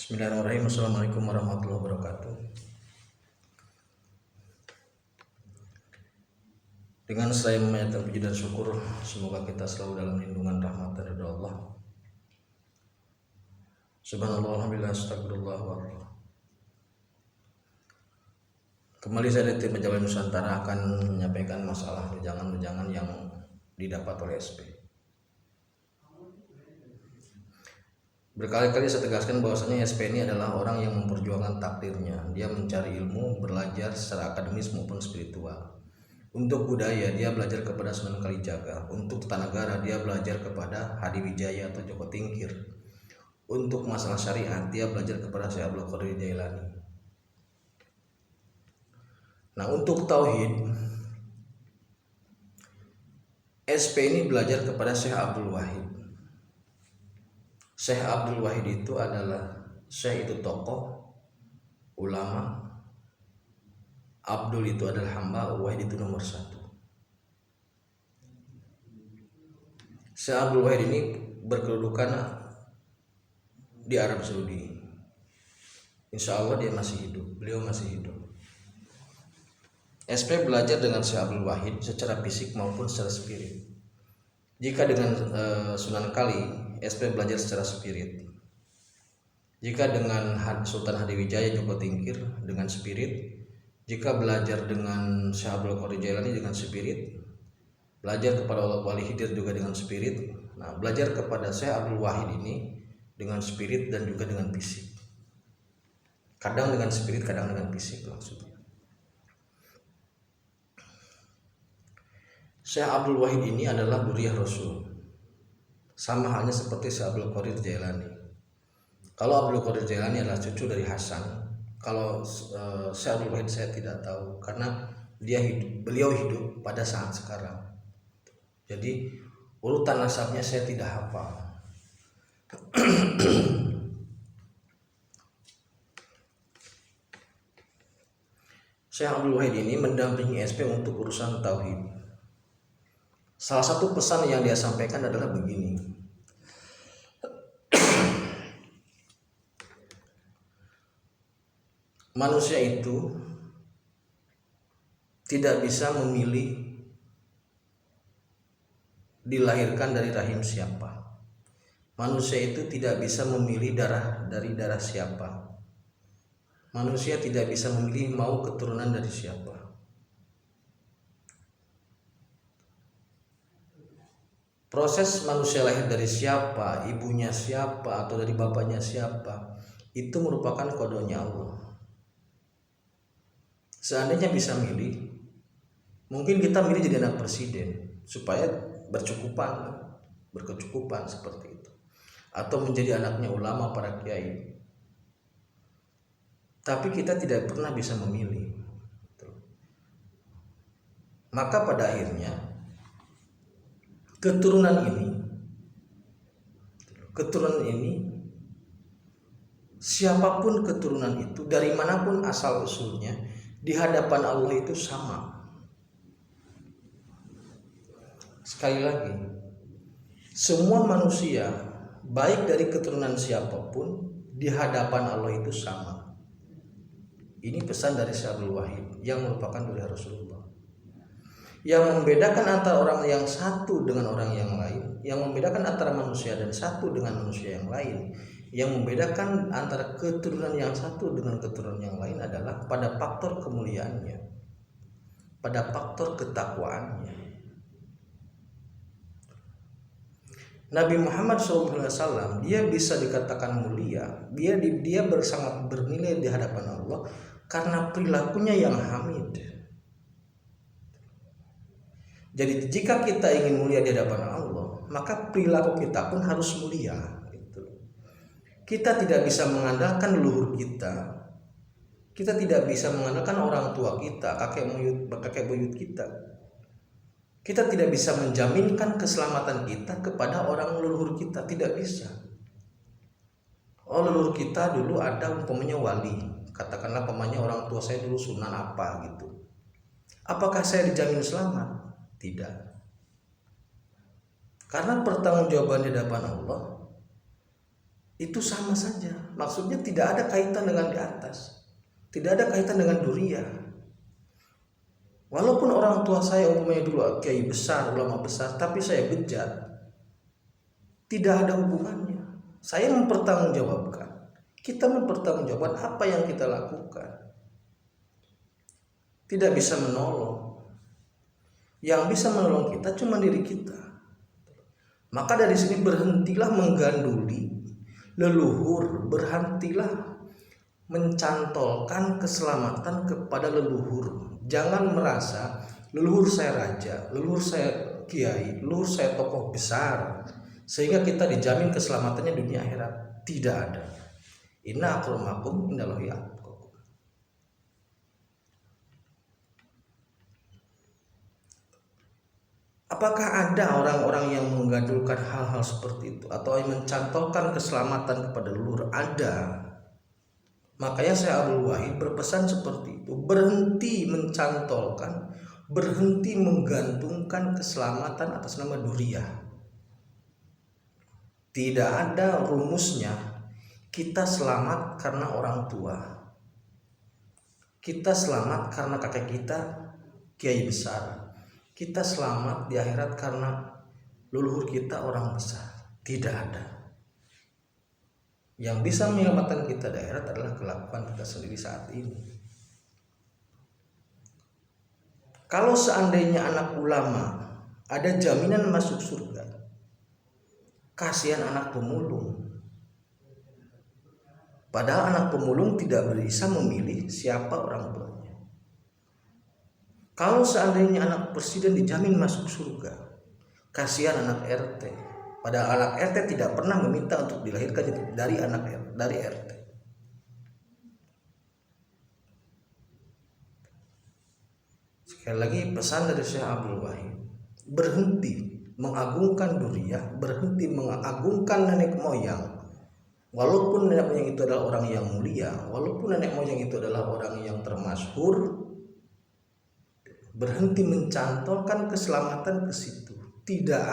Bismillahirrahmanirrahim. Assalamualaikum warahmatullahi wabarakatuh. Dengan saya memanjatkan puji dan syukur, semoga kita selalu dalam lindungan rahmat dan ridha Allah. Subhanallah, alhamdulillah, astagfirullah wa Allah. Kembali saya dari tim Pejabat Nusantara akan menyampaikan masalah wejangan-wejangan yang didapat oleh SP. Berkali-kali saya tegaskan bahwasanya SP ini adalah orang yang memperjuangkan takdirnya. Dia mencari ilmu, belajar secara akademis maupun spiritual. Untuk budaya dia belajar kepada Sunan Kalijaga. Untuk tata negara dia belajar kepada Hadi Wijaya atau Joko Tingkir. Untuk masalah syariat dia belajar kepada Syekh Abdul Qadir Jailani. Nah, untuk tauhid SP ini belajar kepada Syekh Abdul Wahid. Syekh Abdul Wahid itu adalah Syekh itu tokoh ulama, Abdul itu adalah hamba, Wahid itu nomor satu. Syekh Abdul Wahid ini berkedudukan di Arab Saudi. Insya Allah dia masih hidup, beliau masih hidup. SP belajar dengan Syekh Abdul Wahid secara fisik maupun secara spirit. Jika dengan Sunan Kali, SP belajar secara spirit. Jika dengan Sultan Hadiwijaya Joko Tingkir dengan spirit. Jika belajar dengan Syekh Abdul Qadir Jailani dengan spirit. Belajar kepada Wali Khidir juga dengan spirit. Nah, belajar kepada Syekh Abdul Wahid ini dengan spirit dan juga dengan fisik. Kadang dengan spirit, kadang dengan fisik maksudnya. Syekh Abdul Wahid ini adalah Duriyah Rasul. Sama halnya seperti Syekh Abdul Qadir Jailani. Kalau Abdul Qadir Jailani adalah cucu dari Hasan, kalau Syekh Abdul Wahid saya tidak tahu karena beliau hidup pada saat sekarang. Jadi urutan nasabnya saya tidak hafal. Syekh Abdul Wahid ini mendampingi SP untuk urusan tauhid. Salah satu pesan yang dia sampaikan adalah begini. Manusia itu tidak bisa memilih dilahirkan dari rahim siapa. Manusia itu tidak bisa memilih darah dari darah siapa. Manusia tidak bisa memilih mau keturunan dari siapa. Proses manusia lahir dari siapa, ibunya siapa, atau dari bapaknya siapa, itu merupakan kodenya Allah. Seandainya bisa milih, mungkin kita milih jadi anak presiden supaya berkecukupan seperti itu, atau menjadi anaknya ulama para kiai. Tapi kita tidak pernah bisa memilih. Maka pada akhirnya keturunan ini siapapun keturunan itu, dari manapun asal usulnya, di hadapan Allah itu sama. Sekali lagi, semua manusia baik dari keturunan siapapun di hadapan Allah itu sama. Ini pesan dari Syekh Abdul Wahid yang merupakan Duriyah Rasulullah. Yang membedakan antara orang yang satu dengan orang yang lain, yang membedakan antara manusia dan satu dengan manusia yang lain, yang membedakan antara keturunan yang satu dengan keturunan yang lain adalah pada faktor kemuliaannya, pada faktor ketakwaannya. Nabi Muhammad SAW dia bisa dikatakan mulia, dia sangat bernilai di hadapan Allah karena perilakunya yang hamid. Jadi jika kita ingin mulia di hadapan Allah, maka perilaku kita pun harus mulia. Kita tidak bisa mengandalkan leluhur kita. Kita tidak bisa mengandalkan orang tua kita, kakek buyut kita. Kita tidak bisa menjaminkan keselamatan kita kepada orang leluhur kita, tidak bisa. Oh, leluhur kita dulu ada umpamanya wali, katakanlah umpamanya orang tua saya dulu sunan apa gitu. Apakah saya dijamin selamat? Tidak. Karena pertanggungjawaban di hadapan Allah itu sama saja. Maksudnya tidak ada kaitan dengan di atas, tidak ada kaitan dengan duria. Walaupun orang tua saya umpamanya dulu kiai besar, ulama besar, tapi saya bejat, tidak ada hubungannya. Saya mempertanggungjawabkan, kita mempertanggungjawabkan apa yang kita lakukan. Tidak bisa menolong. Yang bisa menolong kita cuma diri kita. Maka dari sini berhentilah mengganduli leluhur, berhentilah mencantolkan keselamatan kepada leluhur. Jangan merasa leluhur saya raja, leluhur saya kiai, leluhur saya tokoh besar, sehingga kita dijamin keselamatannya dunia akhirat. Tidak ada. Inna akramakum indallahi atqakum. Apakah ada orang-orang yang menggandulkan hal-hal seperti itu atau yang mencantolkan keselamatan kepada leluhur? Ada. Makanya saya Abdul Wahid berpesan seperti itu, berhenti mencantolkan, berhenti menggantungkan keselamatan atas nama duriah. Tidak ada rumusnya kita selamat karena orang tua, kita selamat karena kakek kita kiai besar, kita selamat di akhirat karena leluhur kita orang besar. Tidak ada. Yang bisa menyelamatkan kita di akhirat adalah kelakuan kita sendiri saat ini. Kalau seandainya anak ulama ada jaminan masuk surga, kasihan anak pemulung. Padahal anak pemulung tidak bisa memilih siapa orang tuanya. Kalau seandainya anak presiden dijamin masuk surga, kasihan anak RT. Padahal anak RT tidak pernah meminta untuk dilahirkan dari RT. Sekali lagi pesan dari Syekh Abdul Wahid, berhenti mengagungkan duriah, berhenti mengagungkan nenek moyang. Walaupun nenek moyang itu adalah orang yang mulia, walaupun nenek moyang itu adalah orang yang termasyhur, berhenti mencantolkan keselamatan ke situ. Tidak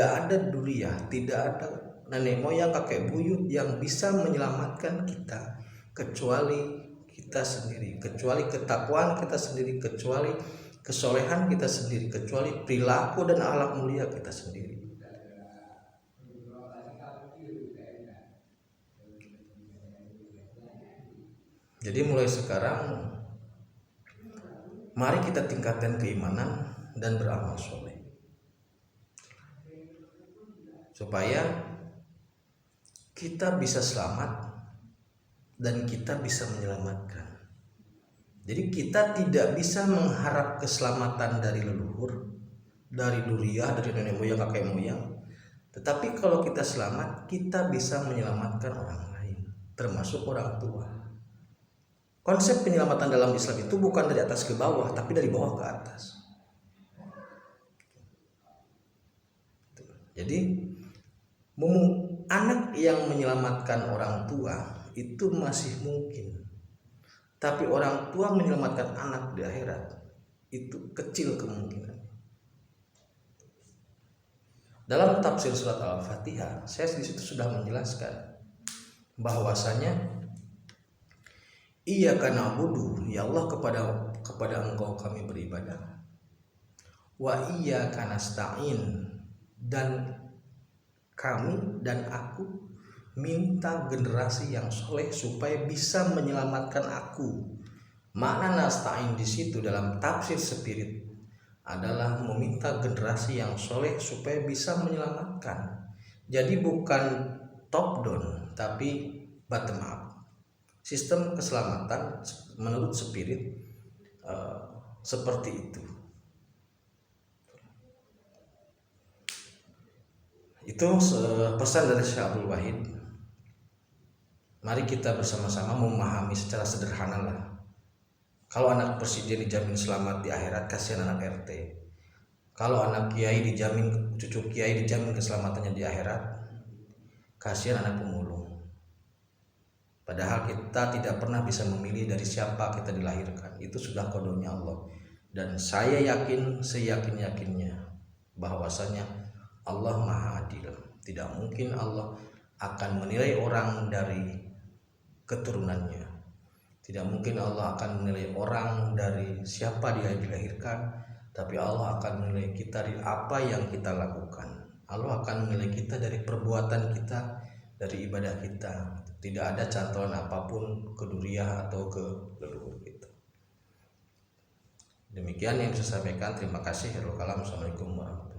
ada duriah, tidak ada nenek moyang kakek buyut yang bisa menyelamatkan kita kecuali kita sendiri, kecuali ketakwaan kita sendiri, kecuali kesolehan kita sendiri, kecuali perilaku dan akhlak mulia kita sendiri. Jadi mulai sekarang mari kita tingkatkan keimanan dan beramal soleh supaya kita bisa selamat dan kita bisa menyelamatkan. Jadi kita tidak bisa mengharap keselamatan dari leluhur, dari duriah, dari nenek moyang, kakek moyang. Tetapi kalau kita selamat, kita bisa menyelamatkan orang lain, termasuk orang tua. Konsep penyelamatan dalam Islam itu bukan dari atas ke bawah, tapi dari bawah ke atas. Jadi anak yang menyelamatkan orang tua itu masih mungkin, tapi orang tua menyelamatkan anak di akhirat itu kecil kemungkinan. Dalam tafsir surat Al-Fatihah, saya di situ sudah menjelaskan bahwasanya iyyaka na'budu, ya Allah, kepada Engkau kami beribadah. Wa iyyaka nasta'in, dan kami dan aku minta generasi yang soleh supaya bisa menyelamatkan aku. Makna nasta'in di situ dalam tafsir spirit adalah meminta generasi yang soleh supaya bisa menyelamatkan. Jadi bukan top down, tapi bottom up. Sistem keselamatan menurut spirit seperti itu. Itu pesan dari Syekh Abdul Wahid. Mari kita bersama-sama memahami secara sederhana lah. Kalau anak presiden dijamin selamat di akhirat, kasihan anak RT. Kalau anak kiai dijamin, cucu kiai dijamin keselamatannya di akhirat, kasihan anak pemulung. Padahal kita tidak pernah bisa memilih dari siapa kita dilahirkan. Itu sudah qadanya Allah. Dan saya yakin, seyakin-yakinnya bahwasanya Allah Maha Adil. Tidak mungkin Allah akan menilai orang dari keturunannya. Tidak mungkin Allah akan menilai orang dari siapa dia dilahirkan, tapi Allah akan menilai kita dari apa yang kita lakukan. Allah akan menilai kita dari perbuatan kita, dari ibadah kita. Tidak ada cantolan apapun keduriah atau ke leluhur kita. Demikian yang saya sampaikan. Terima kasih. Assalamualaikum warahmatullahi wabarakatuh.